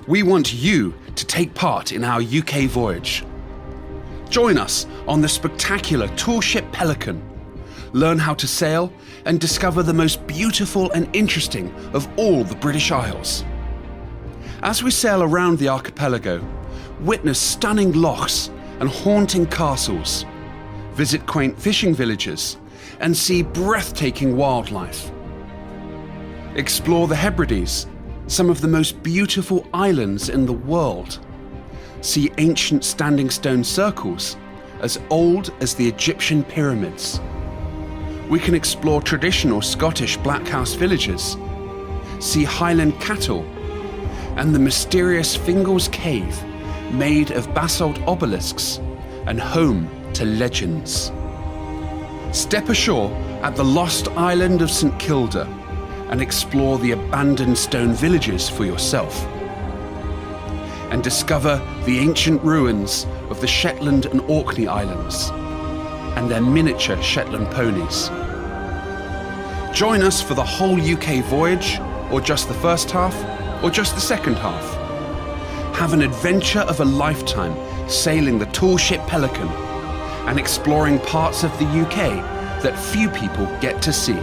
We want you to take part in our UK voyage. Join us on the spectacular tool ship Pelican. Learn how to sail and discover the most beautiful and interesting of all the British Isles. As we sail around the archipelago, witness stunning lochs and haunting castles, visit quaint fishing villages, and see breathtaking wildlife. Explore the Hebrides, some of the most beautiful islands in the world. See ancient standing stone circles as old as the Egyptian pyramids. We can explore traditional Scottish black house villages, see Highland cattle, and the mysterious Fingal's Cave, made of basalt obelisks and home to legends. Step ashore at the lost island of St Kilda and explore the abandoned stone villages for yourself. And discover the ancient ruins of the Shetland and Orkney Islands and their miniature Shetland ponies. Join us for the whole UK voyage, or just the first half, or just the second half. Have an adventure of a lifetime sailing the tall ship Pelican and exploring parts of the UK that few people get to see.